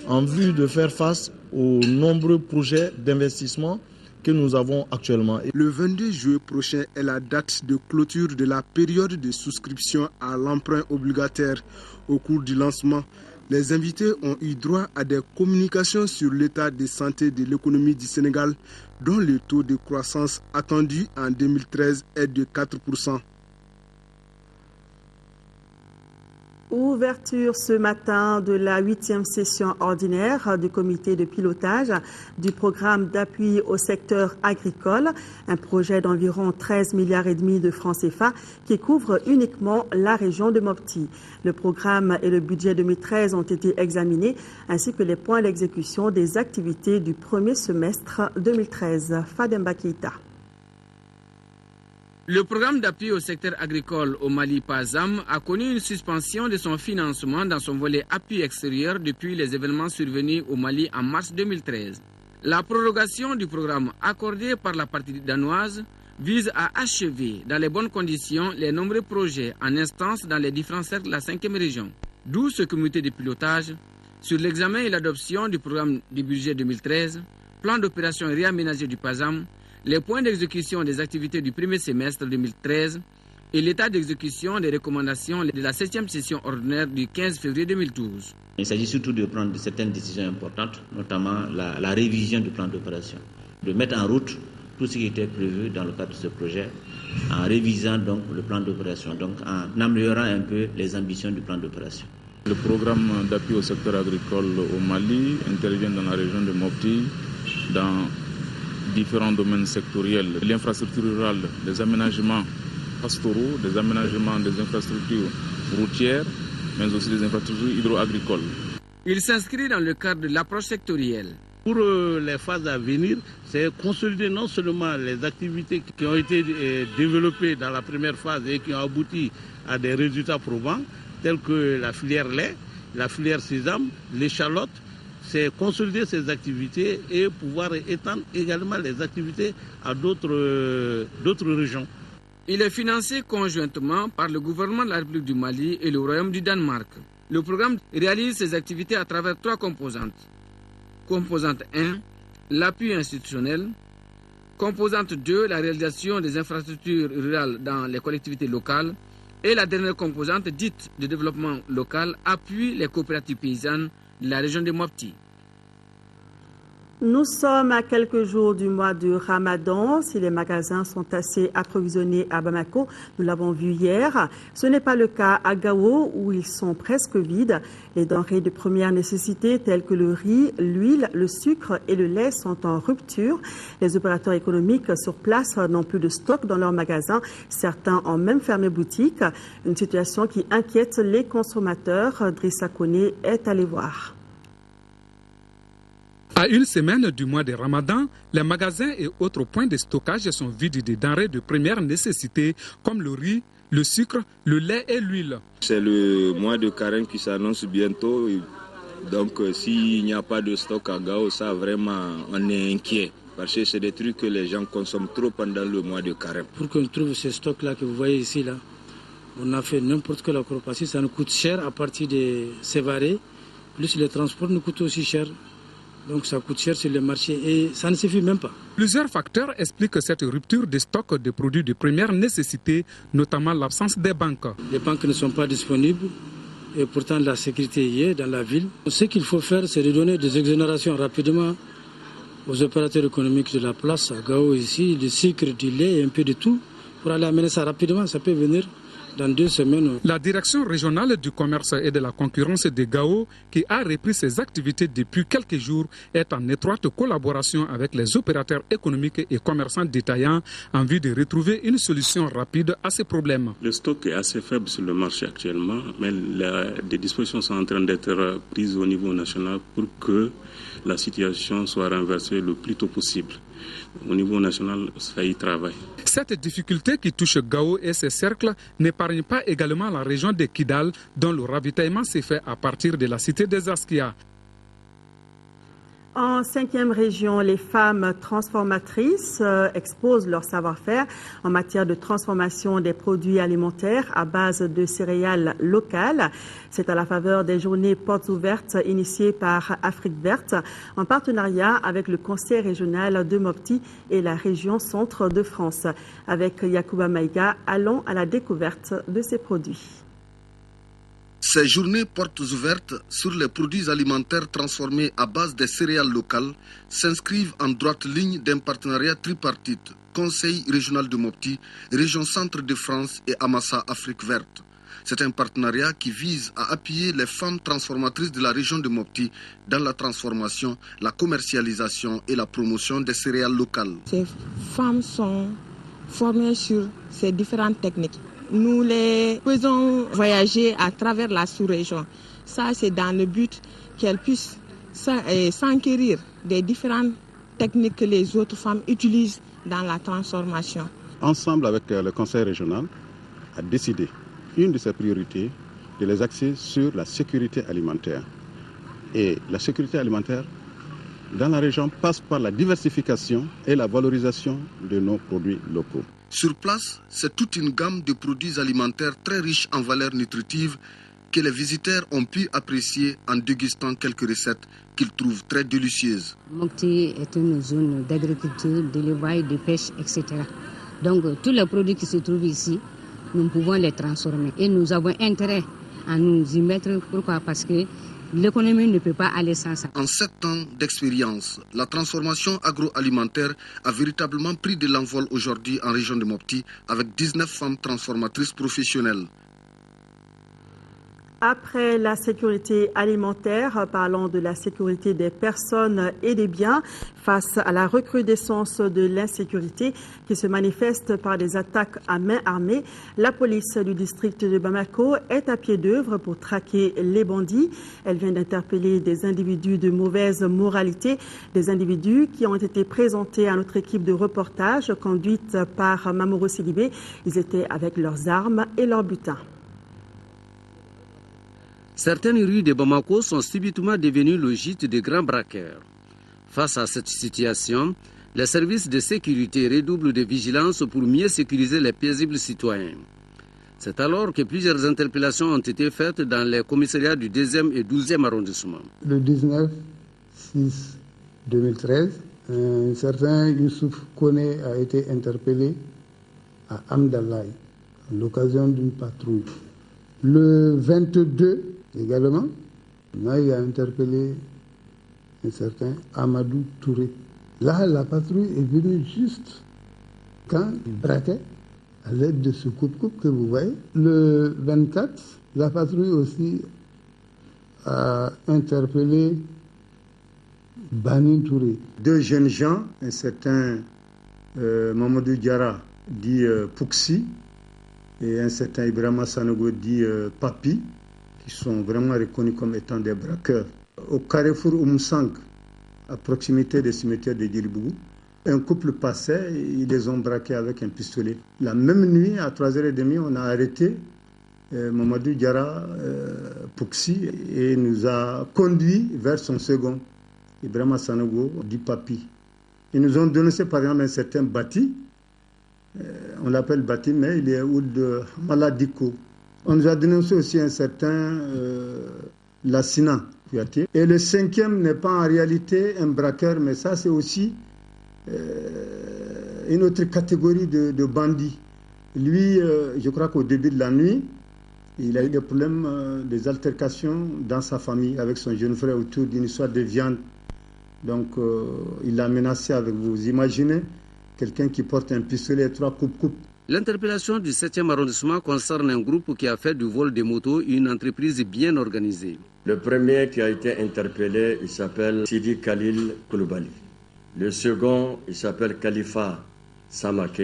en vue de faire face aux nombreux projets d'investissement que nous avons actuellement. Le 22 juillet prochain est la date de clôture de la période de souscription à l'emprunt obligataire. Au cours du lancement, les invités ont eu droit à des communications sur l'état de santé de l'économie du Sénégal, dont le taux de croissance attendu en 2013 est de 4%. Ouverture ce matin de la 8e session ordinaire du comité de pilotage du programme d'appui au secteur agricole, un projet d'environ 13,5 milliards de francs CFA qui couvre uniquement la région de Mopti. Le programme et le budget 2013 ont été examinés, ainsi que les points d'exécution des activités du premier semestre 2013. Fademba Keita. Le programme d'appui au secteur agricole au Mali, PASAM, a connu une suspension de son financement dans son volet appui extérieur depuis les événements survenus au Mali en mars 2013. La prorogation du programme accordé par la partie danoise vise à achever dans les bonnes conditions les nombreux projets en instance dans les différents cercles de la 5e région. D'où ce comité de pilotage sur l'examen et l'adoption du programme du budget 2013, plan d'opération réaménagé du PASAM, les points d'exécution des activités du premier semestre 2013 et l'état d'exécution des recommandations de la 7e session ordinaire du 15 février 2012. Il s'agit surtout de prendre certaines décisions importantes, notamment la révision du plan d'opération, de mettre en route tout ce qui était prévu dans le cadre de ce projet, en révisant donc le plan d'opération, donc en améliorant un peu les ambitions du plan d'opération. Le programme d'appui au secteur agricole au Mali intervient dans la région de Mopti, dans différents domaines sectoriels, l'infrastructure rurale, les aménagements pastoraux, des aménagements des infrastructures routières, mais aussi des infrastructures hydro-agricoles. Il s'inscrit dans le cadre de l'approche sectorielle. Pour les phases à venir, c'est consolider non seulement les activités qui ont été développées dans la première phase et qui ont abouti à des résultats probants, tels que la filière lait, la filière sésame, l'échalote. C'est consolider ces activités et pouvoir étendre également les activités à d'autres régions. Il est financé conjointement par le gouvernement de la République du Mali et le Royaume du Danemark. Le programme réalise ses activités à travers 3 composantes. Composante 1, l'appui institutionnel. Composante 2, la réalisation des infrastructures rurales dans les collectivités locales. Et la dernière composante, dite de développement local, appuie les coopératives paysannes de la région de Mopti. Nous sommes à quelques jours du mois de Ramadan. Si les magasins sont assez approvisionnés à Bamako, nous l'avons vu hier. Ce n'est pas le cas à Gao où ils sont presque vides. Les denrées de première nécessité telles que le riz, l'huile, le sucre et le lait sont en rupture. Les opérateurs économiques sur place n'ont plus de stock dans leurs magasins. Certains ont même fermé boutique. Une situation qui inquiète les consommateurs. Drissa Koné est allé voir. À une semaine du mois de Ramadan, les magasins et autres points de stockage sont vides de denrées de première nécessité comme le riz, le sucre, le lait et l'huile. C'est le mois de carême qui s'annonce bientôt. Donc s'il n'y a pas de stock à Gao, ça vraiment on est inquiet. Parce que c'est des trucs que les gens consomment trop pendant le mois de carême. Pour qu'on trouve ces stocks-là que vous voyez ici, là, on a fait n'importe quelle acrobatie. Ça nous coûte cher à partir de Sévaré. Plus les transports nous coûtent aussi cher. Donc ça coûte cher sur le marché et ça ne suffit même pas. Plusieurs facteurs expliquent cette rupture de stock de produits de première nécessité, notamment l'absence des banques. Les banques ne sont pas disponibles et pourtant la sécurité y est dans la ville. Ce qu'il faut faire, c'est de donner des exonérations rapidement aux opérateurs économiques de la place, à Gao ici, du sucre, du lait et un peu de tout, pour aller amener ça rapidement. Ça peut venir dans 2 semaines. La direction régionale du commerce et de la concurrence de Gao, qui a repris ses activités depuis quelques jours, est en étroite collaboration avec les opérateurs économiques et commerçants détaillants en vue de retrouver une solution rapide à ces problèmes. Le stock est assez faible sur le marché actuellement, mais des dispositions sont en train d'être prises au niveau national pour que la situation soit renversée le plus tôt possible. Au niveau national, ça y travaille. Cette difficulté qui touche Gao et ses cercles n'épargne pas également la région de Kidal, dont le ravitaillement s'est fait à partir de la cité des Askia. En 5e région, les femmes transformatrices exposent leur savoir-faire en matière de transformation des produits alimentaires à base de céréales locales. C'est à la faveur des journées portes ouvertes initiées par Afrique Verte en partenariat avec le Conseil régional de Mopti et la région Centre de France. Avec Yacouba Maïga, allons à la découverte de ces produits. Ces journées portes ouvertes sur les produits alimentaires transformés à base des céréales locales s'inscrivent en droite ligne d'un partenariat tripartite, Conseil régional de Mopti, Région Centre de France et Amassa Afrique Verte. C'est un partenariat qui vise à appuyer les femmes transformatrices de la région de Mopti dans la transformation, la commercialisation et la promotion des céréales locales. Ces femmes sont formées sur ces différentes techniques. Nous les faisons voyager à travers la sous-région. Ça, c'est dans le but qu'elles puissent s'enquérir des différentes techniques que les autres femmes utilisent dans la transformation. Ensemble avec le Conseil régional, a décidé une de ses priorités de les axer sur la sécurité alimentaire. Et la sécurité alimentaire dans la région passe par la diversification et la valorisation de nos produits locaux. Sur place, c'est toute une gamme de produits alimentaires très riches en valeurs nutritives que les visiteurs ont pu apprécier en dégustant quelques recettes qu'ils trouvent très délicieuses. Mopti est une zone d'agriculture, d'élevage, de pêche, etc. Donc tous les produits qui se trouvent ici, nous pouvons les transformer. Et nous avons intérêt à nous y mettre. Pourquoi? Parce que l'économie ne peut pas aller sans ça. En 7 ans d'expérience, la transformation agroalimentaire a véritablement pris de l'envol aujourd'hui en région de Mopti avec 19 femmes transformatrices professionnelles. Après la sécurité alimentaire, parlons de la sécurité des personnes et des biens face à la recrudescence de l'insécurité qui se manifeste par des attaques à main armée. La police du district de Bamako est à pied d'œuvre pour traquer les bandits. Elle vient d'interpeller des individus de mauvaise moralité, des individus qui ont été présentés à notre équipe de reportage conduite par Mamouro Sidibé. Ils étaient avec leurs armes et leurs butins. Certaines rues de Bamako sont subitement devenues le gîte de grands braqueurs. Face à cette situation, les services de sécurité redoublent de vigilance pour mieux sécuriser les paisibles citoyens. C'est alors que plusieurs interpellations ont été faites dans les commissariats du 2e et 12e arrondissement. Le 19/6/2013, un certain Youssouf Kone a été interpellé à Amdalaï à l'occasion d'une patrouille. Le 22 également, il a interpellé un certain Amadou Touré. Là, la patrouille est venue juste quand il braquait à l'aide de ce coupe-coupe que vous voyez. Le 24, la patrouille aussi a interpellé Banin Touré. 2 jeunes gens, un certain Mamadou Diara dit Pouxi et un certain Ibrahima Sanogo dit Papi, qui sont vraiment reconnus comme étant des braqueurs. Au carrefour Oumsang, à proximité des cimetières de Djiribougou, un couple passait, ils les ont braqués avec un pistolet. La même nuit, à 3h30, on a arrêté Mamadou Diara Pouxi et nous a conduit vers son second, Ibrahima Sanogo, dit Papi. Ils nous ont dénoncé par exemple un certain Bati, on l'appelle Bati, mais il est de Maladiko. On nous a dénoncé aussi un certain Lassina. Et le 5e n'est pas en réalité un braqueur, mais ça c'est aussi une autre catégorie de bandits. Lui, je crois qu'au début de la nuit, il a eu des problèmes, des altercations dans sa famille avec son jeune frère autour d'une histoire de viande. Donc il l'a menacé avec vous. Vous imaginez quelqu'un qui porte un pistolet et 3 coupes L'interpellation du 7e arrondissement concerne un groupe qui a fait du vol des motos une entreprise bien organisée. Le premier qui a été interpellé, il s'appelle Sidi Khalil Koulibaly. Le second, il s'appelle Khalifa Samake.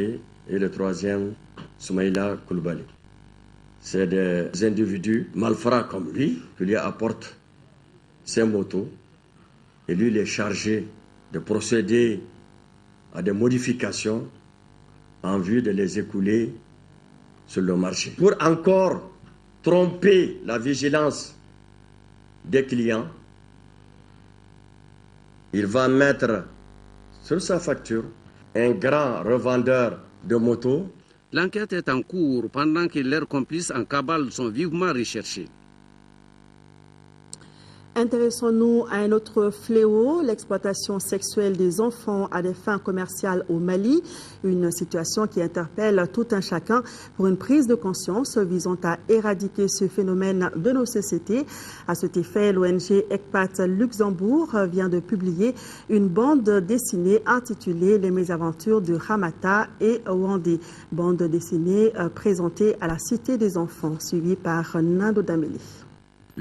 Et le troisième, Soumaïla Koulibaly. C'est des individus malfrats comme lui qui lui apportent ses motos. Et lui, il est chargé de procéder à des modifications en vue de les écouler sur le marché. Pour encore tromper la vigilance des clients, il va mettre sur sa facture un grand revendeur de motos. L'enquête est en cours pendant que leurs complices en cabale sont vivement recherchés. Intéressons-nous à un autre fléau, l'exploitation sexuelle des enfants à des fins commerciales au Mali. Une situation qui interpelle tout un chacun pour une prise de conscience visant à éradiquer ce phénomène de nos sociétés. À cet effet, l'ONG ECPAT Luxembourg vient de publier une bande dessinée intitulée Les mésaventures de Ramata et Wandé. Bande dessinée présentée à la Cité des enfants, suivie par Nando Dameli.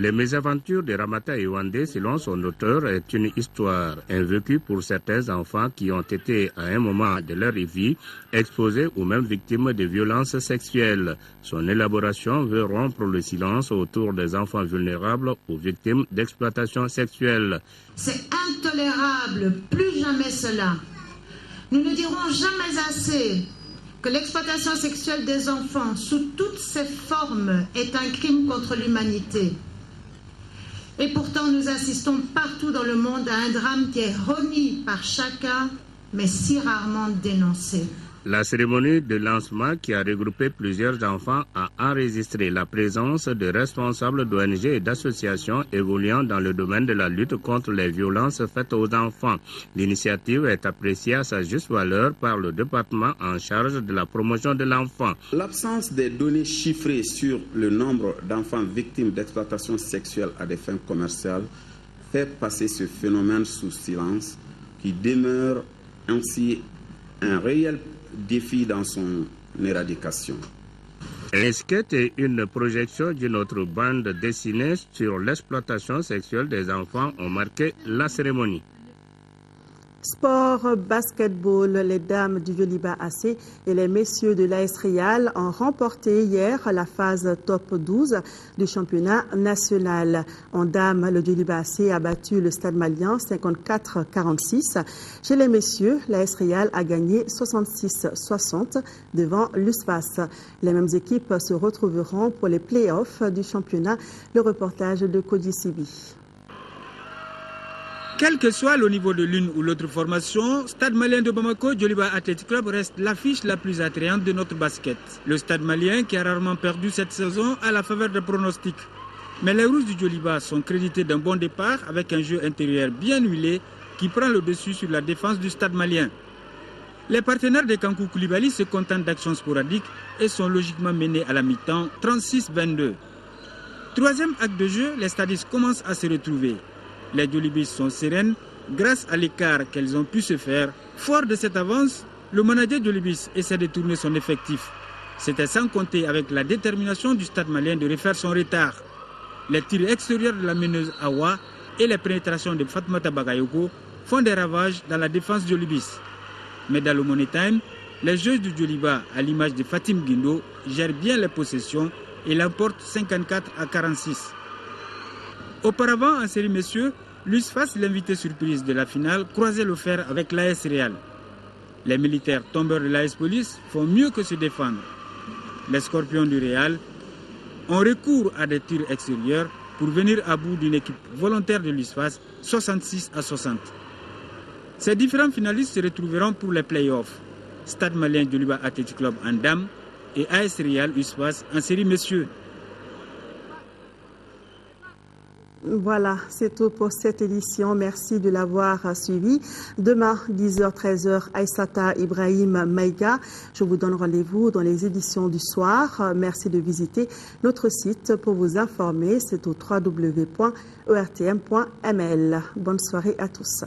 Les mésaventures de Ramata et Wandé, selon son auteur, est une histoire, un vécu pour certains enfants qui ont été, à un moment de leur vie, exposés ou même victimes de violences sexuelles. Son élaboration veut rompre le silence autour des enfants vulnérables ou victimes d'exploitation sexuelle. C'est intolérable, plus jamais cela. Nous ne dirons jamais assez que l'exploitation sexuelle des enfants, sous toutes ses formes, est un crime contre l'humanité. Et pourtant, nous assistons partout dans le monde à un drame qui est remis par chacun, mais si rarement dénoncé. La cérémonie de lancement qui a regroupé plusieurs enfants a enregistré la présence de responsables d'ONG et d'associations évoluant dans le domaine de la lutte contre les violences faites aux enfants. L'initiative est appréciée à sa juste valeur par le département en charge de la promotion de l'enfant. L'absence des données chiffrées sur le nombre d'enfants victimes d'exploitation sexuelle à des fins commerciales fait passer ce phénomène sous silence qui demeure ainsi un réel défi dans son éradication. Un sketch et une projection d'une autre bande dessinée sur l'exploitation sexuelle des enfants ont marqué la cérémonie. Sport, basketball, les dames du Joliba AC et les messieurs de l'AS Real ont remporté hier la phase top 12 du championnat national. En dames, le Joliba AC a battu le Stade Malien 54-46. Chez les messieurs, l'AS Real a gagné 66-60 devant l'USFAS. Les mêmes équipes se retrouveront pour les play-offs du championnat. Le reportage de Kodi Sibi. Quel que soit le niveau de l'une ou l'autre formation, Stade Malien de Bamako, Joliba Athletic Club reste l'affiche la plus attrayante de notre basket. Le Stade Malien, qui a rarement perdu cette saison, a la faveur des pronostics. Mais les Rouges du Joliba sont crédités d'un bon départ avec un jeu intérieur bien huilé qui prend le dessus sur la défense du Stade Malien. Les partenaires de Kankou Koulibaly se contentent d'actions sporadiques et sont logiquement menés à la mi-temps 36-22. Troisième acte de jeu, les stadistes commencent à se retrouver. Les Jolibis sont sereines grâce à l'écart qu'elles ont pu se faire. Fort de cette avance, le manager Jolibis essaie de tourner son effectif. C'était sans compter avec la détermination du Stade Malien de refaire son retard. Les tirs extérieurs de la meneuse Awa et les pénétrations de Fatmata Bagayoko font des ravages dans la défense Jolibis. Mais dans le Money Time, les joueuses du Joliba, à l'image de Fatim Guindo, gèrent bien les possessions et l'emportent 54-46. Auparavant, en série messieurs, l'USFAS, l'invité surprise de la finale, croisait le fer avec l'AS Real. Les militaires tombeurs de l'AS Police font mieux que se défendre. Les Scorpions du Real ont recours à des tirs extérieurs pour venir à bout d'une équipe volontaire de l'USFAS, 66-60. Ces différents finalistes se retrouveront pour les play-offs. Stade Malien Joliba Athletic Club en dames et AS Real USFAS en série messieurs. Voilà, c'est tout pour cette édition. Merci de l'avoir suivi. Demain, 10h, 13h, Aïssata Ibrahim Maïga. Je vous donne rendez-vous dans les éditions du soir. Merci de visiter notre site pour vous informer. C'est au www.ertm.ml. Bonne soirée à tous.